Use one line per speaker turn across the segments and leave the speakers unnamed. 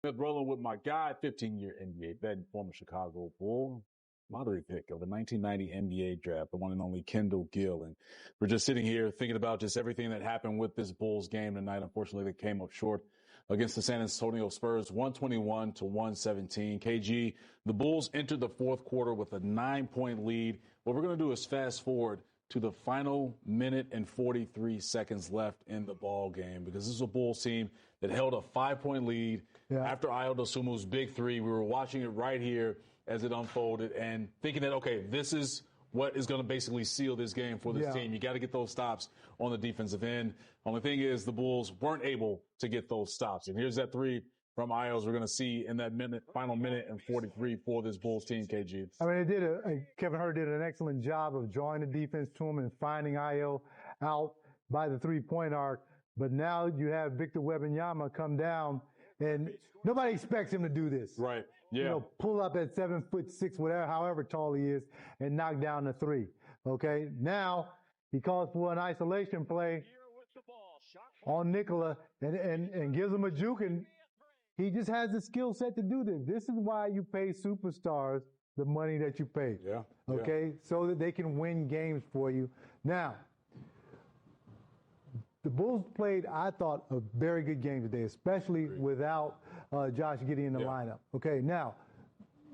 Rolling with my guy, 15-year NBA vet and former Chicago Bull, lottery pick of the 1990 NBA draft, the one and only Kendall Gill. And we're just sitting here thinking about just everything that happened with this Bulls game tonight. Unfortunately, they came up short against the San Antonio Spurs, 121-117. KG, the Bulls entered the fourth quarter with a 9-point lead. What we're going to do is fast forward to the final minute and 43 seconds left in the ball game, because this is a Bulls team that held a 5-point lead after Ayo Dosunmu's big three. We were watching it right here as it unfolded and thinking that, okay, this is what is going to basically seal this game for this team. You got to get those stops on the defensive end. Only thing is the Bulls weren't able to get those stops. And here's that three from Ayo we're going to see in that final minute and 43 for this Bulls team, KG.
I mean, Kevin Huerter did an excellent job of drawing the defense to him and finding Ayo out by the three-point arc. But now you have Victor Wembanyama come down, and nobody expects him to do this.
Right. Yeah.
You know, pull up at 7'6", whatever, however tall he is, and knock down the three. Okay. Now he calls for an isolation play on Nikola and gives him a juke, and he just has the skill set to do this. This is why you pay superstars the money that you pay.
Yeah.
Okay. So that they can win games for you. Now, the Bulls played, I thought, a very good game today, especially without Josh Giddey in the lineup. Okay, now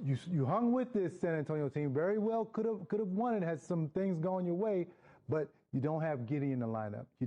you hung with this San Antonio team very well. Could have won it, had some things going your way, but you don't have Giddey in the lineup. You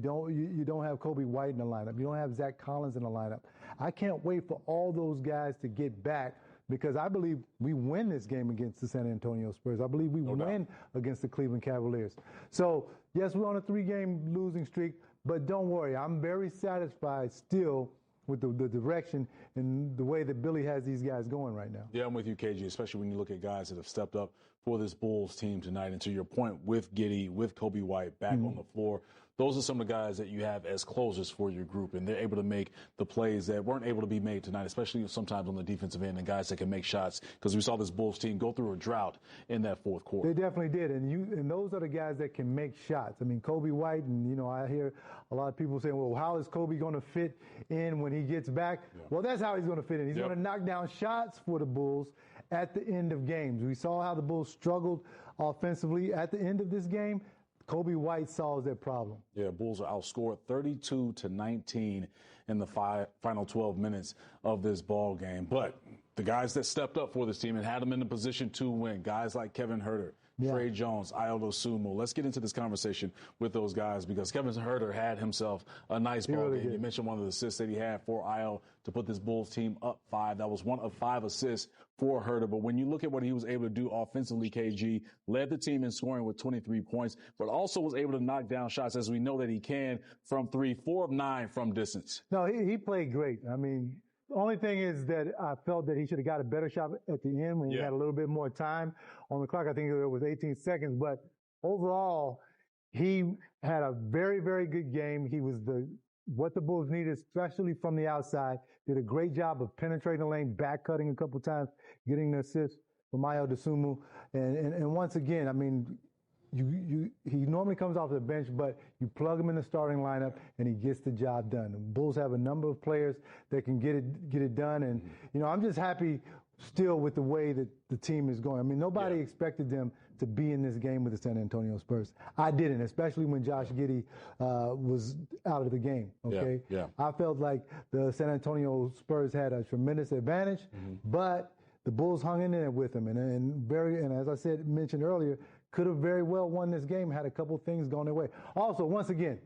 don't have Kobe White in the lineup. You don't have Zach Collins in the lineup. I can't wait for all those guys to get back, because I believe we win this game against the San Antonio Spurs. I believe we win against the Cleveland Cavaliers. So yes, we're on a 3-game losing streak. But don't worry, I'm very satisfied still with the direction and the way that Billy has these guys going right now.
Yeah, I'm with you, KG, especially when you look at guys that have stepped up for this Bulls team tonight. And to your point, with Giddey, with Kobe White back on the floor, those are some of the guys that you have as closers for your group, and they're able to make the plays that weren't able to be made tonight, especially sometimes on the defensive end, and guys that can make shots, because we saw this Bulls team go through a drought in that fourth quarter.
They definitely did, and those are the guys that can make shots. I mean, Kobe White, and, you know, I hear a lot of people saying, well, how is Kobe going to fit in when he gets back? Yeah. Well, that's how he's going to fit in. He's going to knock down shots for the Bulls at the end of games. We saw how the Bulls struggled offensively at the end of this game. Kobe White solves that problem.
Yeah, Bulls are outscored 32-19 in the final 12 minutes of this ball game. But the guys that stepped up for this team and had them in the position to win, guys like Kevin Huerter, Trey Jones, Ayo Dosunmu. Let's get into this conversation with those guys, because Kevin Huerter had himself a nice ball game. You mentioned one of the assists that he had for Ayo to put this Bulls team up 5. That was one of 5 assists for Huerter. But when you look at what he was able to do offensively, KG led the team in scoring with 23 points, but also was able to knock down shots, as we know that he can, from 3, 4 of 9 from distance.
No, he played great. I mean, the only thing is that I felt that he should have got a better shot at the end when he had a little bit more time on the clock. I think it was 18 seconds. But overall, he had a very, very good game. He was what the Bulls needed, especially from the outside. Did a great job of penetrating the lane, back cutting a couple times, getting the assist from Ayo Dosunmu. And once again, I mean, he normally comes off the bench, but you plug him in the starting lineup and he gets the job done. The Bulls have a number of players that can get it done, and you know, I'm just happy still with the way that the team is going. I mean, nobody expected them to be in this game with the San Antonio Spurs. I didn't, especially when Josh Giddey was out of the game. Okay, I felt like the San Antonio Spurs had a tremendous advantage, but the Bulls hung in there with them, and as I mentioned earlier, could have very well won this game, had a couple things going their way. Also, once again,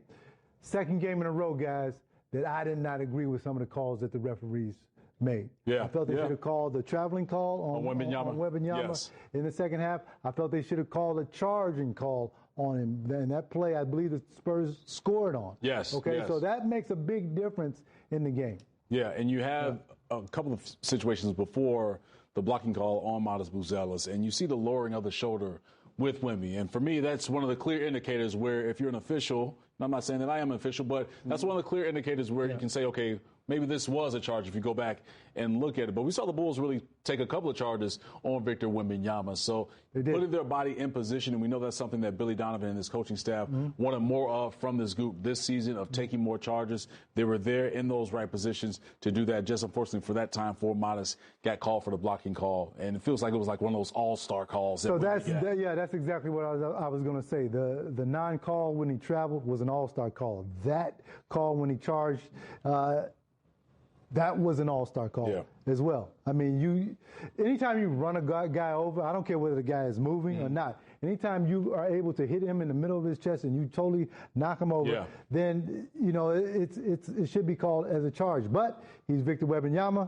second game in a row, guys, that I did not agree with some of the calls that the referees made. I felt they should have called the traveling call on Wembanyama in the second half. I felt they should have called a charging call on him. And that play, I believe the Spurs scored on. So that makes a big difference in the game.
Yeah, and you have a couple of situations before the blocking call on Matas Buzelis, and you see the lowering of the shoulder with Wemby. And for me, that's one of the clear indicators where if you're an official, and I'm not saying that I am an official, but that's one of the clear indicators where you can say, okay, maybe this was a charge if you go back and look at it. But we saw the Bulls really take a couple of charges on Victor Wembanyama. So putting their body in position, and we know that's something that Billy Donovan and his coaching staff wanted more of from this group this season, of taking more charges. They were there in those right positions to do that. Just unfortunately for that time, Fort Modest got called for the blocking call. And it feels like it was like one of those all-star calls.
So that's exactly what I was going to say. The non-call when he traveled was an all-star call. That call when he charged, that was an all-star call as well. I mean, anytime you run a guy over, I don't care whether the guy is moving or not. Anytime you are able to hit him in the middle of his chest and you totally knock him over, then, it should be called as a charge. But he's Victor Wembanyama.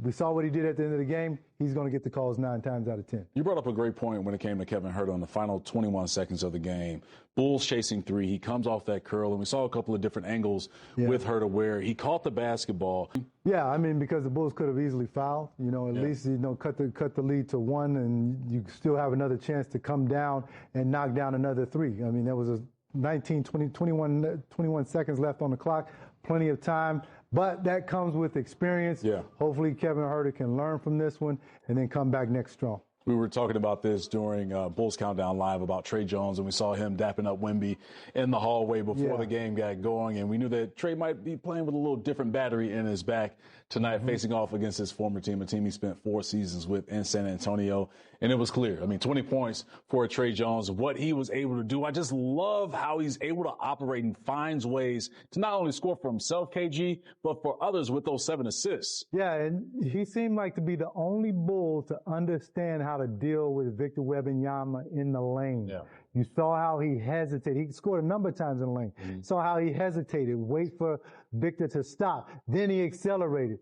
We saw what he did at the end of the game. He's going to get the calls 9 times out of 10.
You brought up a great point when it came to Kevin Huerter on the final 21 seconds of the game. Bulls chasing 3. He comes off that curl, and we saw a couple of different angles with Huerter where he caught the basketball.
Yeah, I mean, because the Bulls could have easily fouled, at least, cut the lead to 1, and you still have another chance to come down and knock down another 3. I mean, there was a 21 seconds left on the clock, plenty of time. But that comes with experience. Yeah. Hopefully Kevin Huerter can learn from this one and then come back next strong.
We were talking about this during Bulls Countdown Live about Trey Jones, and we saw him dapping up Wemby in the hallway before the game got going. And we knew that Trey might be playing with a little different battery in his back tonight, facing off against his former team, a team he spent 4 seasons with in San Antonio. And it was clear. I mean, 20 points for Trey Jones, what he was able to do. I just love how he's able to operate and finds ways to not only score for himself, KG, but for others with those 7 assists.
Yeah, and he seemed like to be the only Bull to understand how to deal with Victor Wembanyama in the lane. Yeah. You saw how he hesitated. He scored a number of times in the lane. Saw how he hesitated, wait for Victor to stop. Then he accelerated.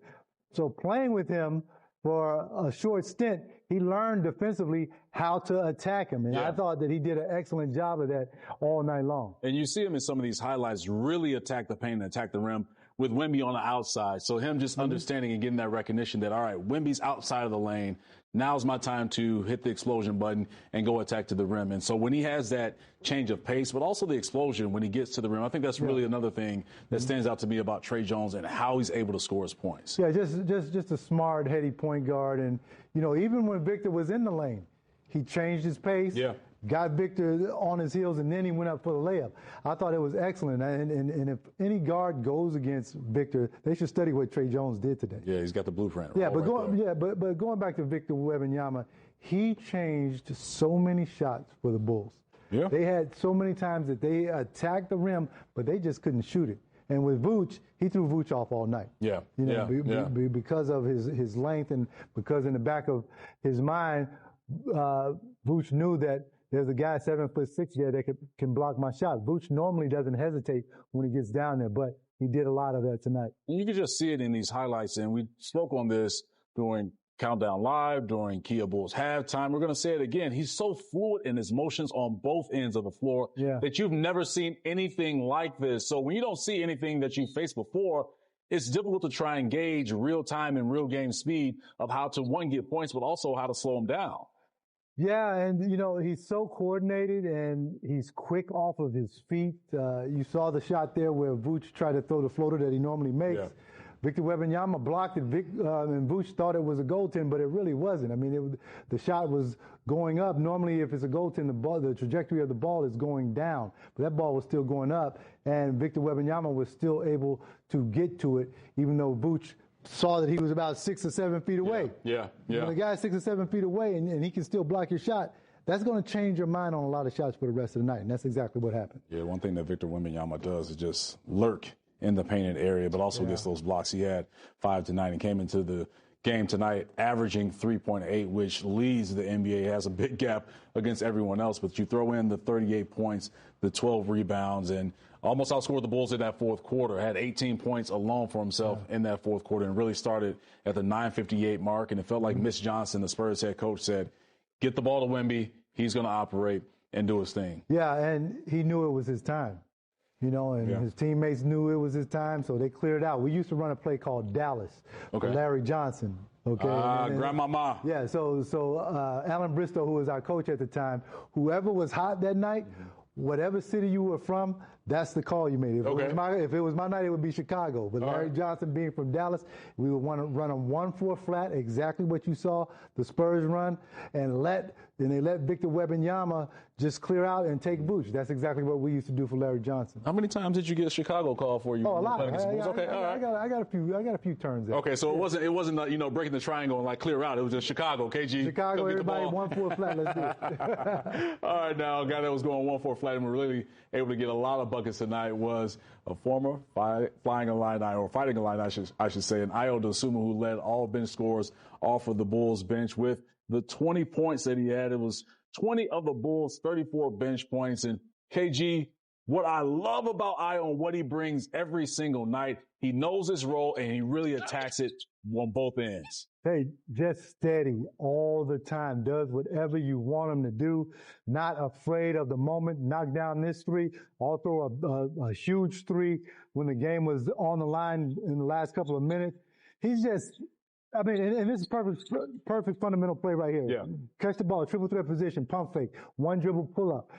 So playing with him for a short stint, he learned defensively how to attack him. And I thought that he did an excellent job of that all night long.
And you see him in some of these highlights really attack the paint and attack the rim with Wemby on the outside. So him just understanding and getting that recognition that, all right, Wemby's outside of the lane. Now's my time to hit the explosion button and go attack to the rim. And so when he has that change of pace, but also the explosion when he gets to the rim, I think that's really another thing that stands out to me about Trey Jones and how he's able to score his points.
Yeah, just a smart, heady point guard. And, even when Victor was in the lane, he changed his pace. Yeah. Got Victor on his heels, and then he went up for the layup. I thought it was excellent. And if any guard goes against Victor, they should study what Trey Jones did today.
Yeah, he's got the blueprint.
Yeah, but going back to Victor Wembanyama, he changed so many shots for the Bulls. Yeah. They had so many times that they attacked the rim, but they just couldn't shoot it. And with Vooch, he threw Vooch off all night. Yeah. Because of his length and because in the back of his mind, Vooch knew that there's a guy 7'6" there that can block my shot. Vooch normally doesn't hesitate when he gets down there, but he did a lot of that tonight.
You can just see it in these highlights, and we spoke on this during Countdown Live, during Kia Bulls halftime. We're going to say it again. He's so fluid in his motions on both ends of the floor that you've never seen anything like this. So when you don't see anything that you've faced before, it's difficult to try and gauge real time and real game speed of how to, one, get points, but also how to slow him down.
Yeah, and, he's so coordinated and he's quick off of his feet. You saw the shot there where Vooch tried to throw the floater that he normally makes. Yeah. Victor Wembanyama blocked it, and Vooch thought it was a goaltend, but it really wasn't. I mean, the shot was going up. Normally, if it's a goaltend, the trajectory of the ball is going down, but that ball was still going up, and Victor Wembanyama was still able to get to it, even though Vooch saw that he was about 6 or 7 feet away. Yeah. When the guy's 6 or 7 feet away and he can still block your shot, that's going to change your mind on a lot of shots for the rest of the night, and that's exactly what happened.
Yeah, one thing that Victor Wembanyama does is just lurk in the painted area, but also gets those blocks. He had 5 tonight and came into the game tonight averaging 3.8, which leads the NBA. Has a big gap against everyone else, but you throw in the 38 points, the 12 rebounds, and almost outscored the Bulls in that fourth quarter. Had 18 points alone for himself in that fourth quarter and really started at the 9:58 mark. And it felt like Mitch Johnson, the Spurs head coach, said, get the ball to Wemby. He's going to operate and do his thing.
Yeah, and he knew it was his time. And his teammates knew it was his time, so they cleared out. We used to run a play called Dallas with Larry Johnson.
Grandmama.
Yeah, so Alan Bristow, who was our coach at the time, whoever was hot that night, whatever city you were from, That's the call you made. If it was my night, it would be Chicago. But Larry Johnson being from Dallas, we would want to run a 1-4 flat, exactly what you saw the Spurs run, and they let Victor Wembanyama just clear out and take Booch. That's exactly what we used to do for Larry Johnson.
How many times did you get a Chicago call for you?
Oh, a lot.
I
got a few turns there.
Okay, so it wasn't breaking the triangle and like clear out. It was just Chicago, KG.
Chicago, everybody 1-4 flat. Let's do it.
All right, now a guy that was going 1-4 flat and was really able to get a lot of buckets tonight was a former Fighting Illini, I should say, and Ayo Dosunmu, who led all bench scorers off of the Bulls bench with the 20 points that he had. It was 20 of the Bulls' 34 bench points. And KG, what I love about Ayo and what he brings every single night, he knows his role and he really attacks it on both ends.
Hey, just steady all the time, does whatever you want him to do, not afraid of the moment, knock down this three, I'll throw a huge three when the game was on the line in the last couple of minutes. He's just, I mean, and this is perfect fundamental play right here.
Yeah.
Catch the ball, triple threat position, pump fake, one dribble pull up.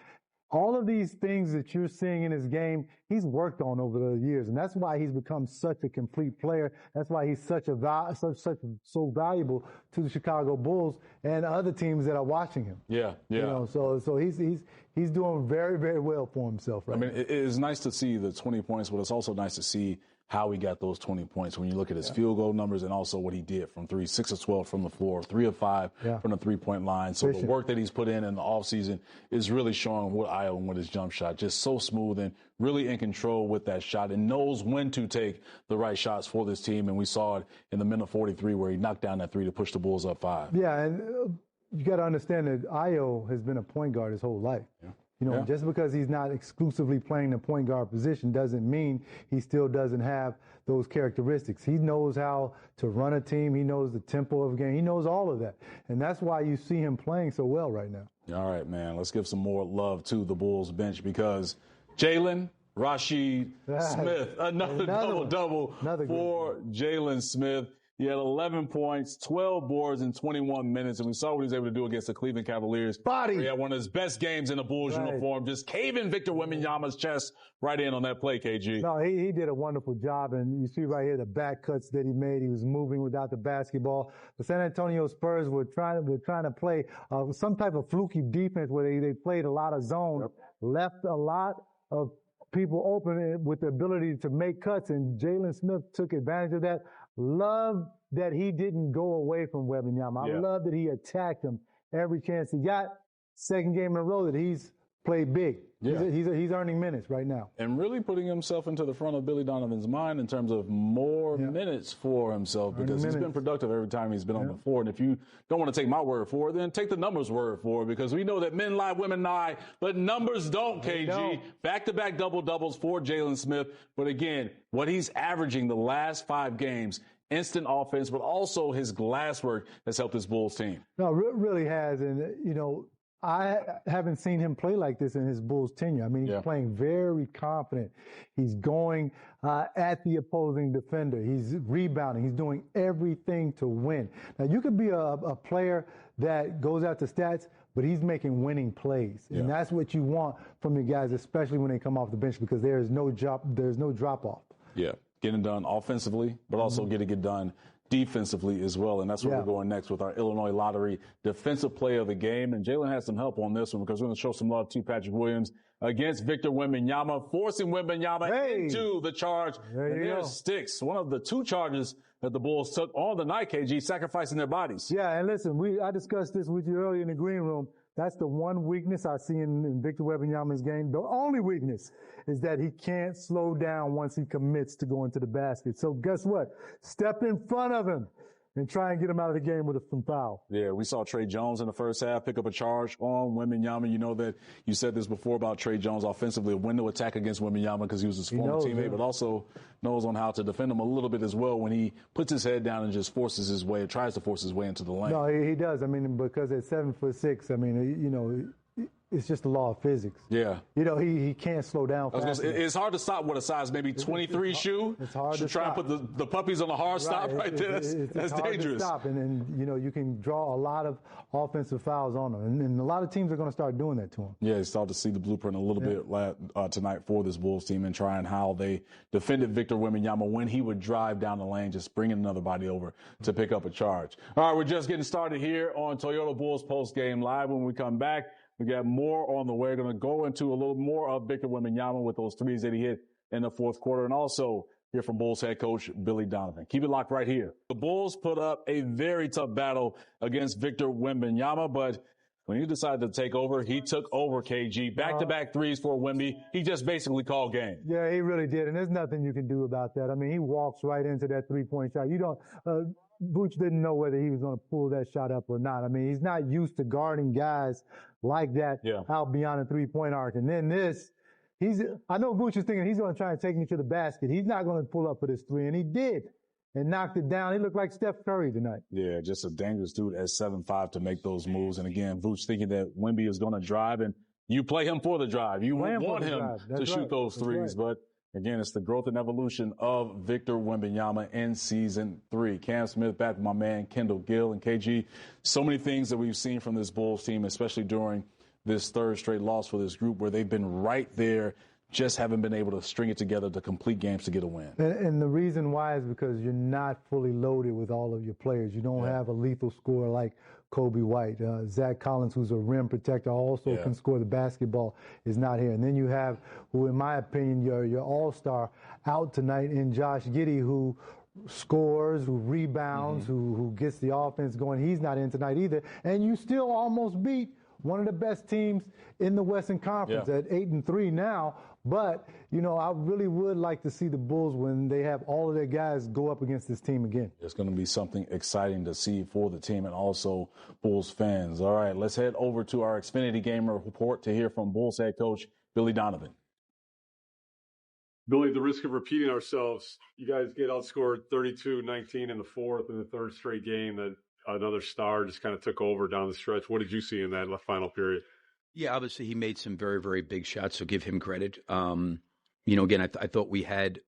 All of these things that you're seeing in his game, he's worked on over the years, and that's why he's become such a complete player. That's why he's so valuable to the Chicago Bulls and other teams that are watching him.
Yeah.
You know, so he's doing very, very well for himself right now.
I mean, it is nice to see the 20 points, but it's also nice to see how he got those 20 points when you look at his field goal numbers and also what he did from three, 6 of 12 from the floor, 3 of 5 from the three-point line. So the work that he's put in the offseason is really showing what Ayo and with his jump shot, just so smooth and really in control with that shot and knows when to take the right shots for this team. And we saw it in the minute 43 where he knocked down that three to push the Bulls up 5.
Yeah, and you got to understand that Ayo has been a point guard his whole life. Yeah. You know, just because he's not exclusively playing the point guard position doesn't mean he still doesn't have those characteristics. He knows how to run a team. He knows the tempo of the game. He knows all of that. And that's why you see him playing so well right now.
All right, man. Let's give some more love to the Bulls bench because Jalen Rashid Smith, another double-double for Jalen Smith. He had 11 points, 12 boards in 21 minutes, and we saw what he was able to do against the Cleveland Cavaliers. He had one of his best games in a Bulls uniform, just caving Victor Wembanyama's chest right in on that play, KG.
No, he did a wonderful job, and you see right here the back cuts that he made. He was moving without the basketball. The San Antonio Spurs were trying to play some type of fluky defense where they played a lot of zone, left a lot of people open with the ability to make cuts, and Jalen Smith took advantage of that. Love that he didn't go away from Wembanyama. I love that he attacked him every chance he got. Second game in a row that he's played big. Yeah. He's earning minutes right now.
And really putting himself into the front of Billy Donovan's mind in terms of more minutes for himself because he's been productive every time he's been on the floor. And if you don't want to take my word for it, then take the numbers' word for it because we know that men lie, women lie, but numbers don't, KG. Back-to-back double-doubles for Jalen Smith. But again, what he's averaging the last 5 games, instant offense, but also his glass work has helped this Bulls team.
No, it really has. And, you know, I haven't seen him play like this in his Bulls tenure. I mean, he's playing very confident. He's going at the opposing defender. He's rebounding. He's doing everything to win. Now, you could be a player that goes out to stats, but he's making winning plays. And that's what you want from your guys, especially when they come off the bench, because there's no drop off.
Yeah, getting done offensively, but also getting it done defensively as well. And that's where we're going next with our Illinois Lottery Defensive Play of the Game. And Jalen has some help on this one because we're going to show some love to Patrick Williams against Victor Wembanyama, forcing Wembanyama into the charge. And there's sticks, one of the 2 charges that the Bulls took on the night, KG, sacrificing their bodies.
Yeah, and listen, I discussed this with you earlier in the green room. That's the one weakness I see in Victor Wembanyama's game. The only weakness is that he can't slow down once he commits to going to the basket. So guess what? Step in front of him and try and get him out of the game with a foul.
Yeah, we saw Trey Jones in the first half pick up a charge on Wembanyama. You know that you said this before about Trey Jones offensively, a window attack against Wembanyama because he was his former teammate, but also knows on how to defend him a little bit as well when he puts his head down and just tries to force his way into the lane.
No, he does. I mean, because at 7'6", I mean, you know, it's just the law of physics.
Yeah.
You know, he can't slow down fast enough.
It's hard to stop with a size maybe 23 shoe.
It's hard to
try
stop.
and put the puppies on a hard stop right there. That's
hard
dangerous.
To stop. And then, you know, you can draw a lot of offensive fouls on them. And a lot of teams are going to start doing that to him.
Yeah, you start to see the blueprint a little bit tonight for this Bulls team and trying how they defended Victor Wembanyama when he would drive down the lane, just bringing another body over to pick up a charge. All right, we're just getting started here on Toyota Bulls Post Game Live. When we come back, we got more on the way. We're going to go into a little more of Victor Wembanyama with those threes that he hit in the fourth quarter, and also hear from Bulls head coach Billy Donovan. Keep it locked right here. The Bulls put up a very tough battle against Victor Wembanyama, but when he decided to take over, he took over, KG. Back-to-back threes for Wemby. He just basically called game.
Yeah, he really did, and there's nothing you can do about that. I mean, he walks right into that three-point shot. You don't Booch didn't know whether he was going to pull that shot up or not. I mean, he's not used to guarding guys like that out beyond the three-point arc. And then I know Booch is thinking he's going to try and take me to the basket. He's not going to pull up for this three, and he did. And knocked it down. He looked like Steph Curry tonight.
Yeah, just a dangerous dude at 7'5" to make those moves. And again, Vooch thinking that Wemby is going to drive, and you play him for the drive. You want him to shoot those threes. But again, it's the growth and evolution of Victor Wembanyama in season 3. Cam Smith back with my man Kendall Gill and KG. So many things that we've seen from this Bulls team, especially during this third straight loss for this group, where they've been right there, just haven't been able to string it together to complete games to get a win.
And the reason why is because you're not fully loaded with all of your players. You don't have a lethal scorer like Kobe White. Zach Collins, who's a rim protector, also can score the basketball, is not here. And then you have, who in my opinion, your all-star out tonight in Josh Giddey, who scores, who rebounds, who gets the offense going. He's not in tonight either. And you still almost beat one of the best teams in the Western Conference at 8-3 now. But, you know, I really would like to see the Bulls, when they have all of their guys, go up against this team again.
It's going to be something exciting to see for the team and also Bulls fans. All right, let's head over to our Xfinity Gamer report to hear from Bulls head coach Billy Donovan.
Billy, the risk of repeating ourselves, you guys get outscored 32-19 in the fourth, in the third straight game that another star just kind of took over down the stretch. What did you see in that final period?
Yeah, obviously he made some very, very big shots, so give him credit. You know, again, I thought we had,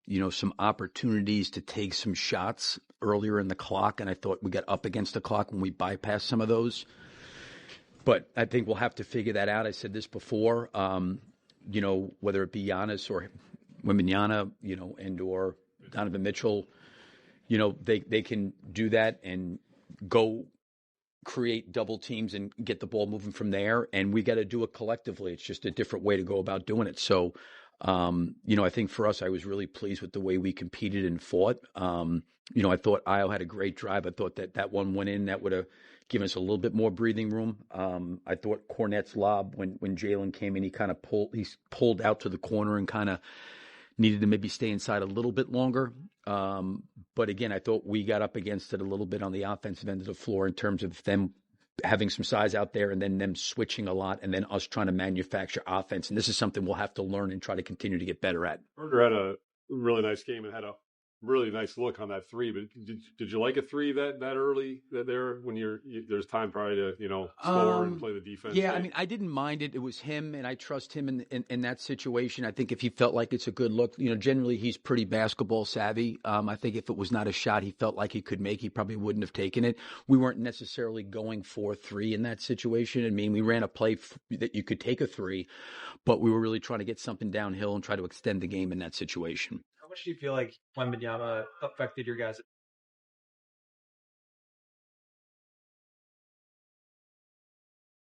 you know, some opportunities to take some shots earlier in the clock, and I thought we got up against the clock when we bypassed some of those. But I think we'll have to figure that out. I said this before, you know, whether it be Giannis or Wembanyama, you know, and or Donovan Mitchell, you know, they can do that and go create double teams and get the ball moving from there. And we got to do it collectively. It's just a different way to go about doing it. So, you know, I think for us, I was really pleased with the way we competed and fought. You know, I thought Io had a great drive. I thought that one went in, that would have given us a little bit more breathing room. I thought Cornette's lob, when Jalen came in, he pulled out to the corner and kind of needed to maybe stay inside a little bit longer. But again, I thought we got up against it a little bit on the offensive end of the floor in terms of them having some size out there and then them switching a lot and then us trying to manufacture offense. And this is something we'll have to learn and try to continue to get better at.
Berger had a really nice game and had a really nice look on that three, but did you like a three that early there when there's time probably to, you know, score and play the defense?
Yeah, I mean, I didn't mind it. It was him, and I trust him in that situation. I think if he felt like it's a good look, you know, generally he's pretty basketball savvy. I think if it was not a shot he felt like he could make, he probably wouldn't have taken it. We weren't necessarily going for 3 in that situation. I mean, we ran a play that you could take a 3, but we were really trying to get something downhill and try to extend the game in that situation.
How much do you feel like Wembanyama affected your guys'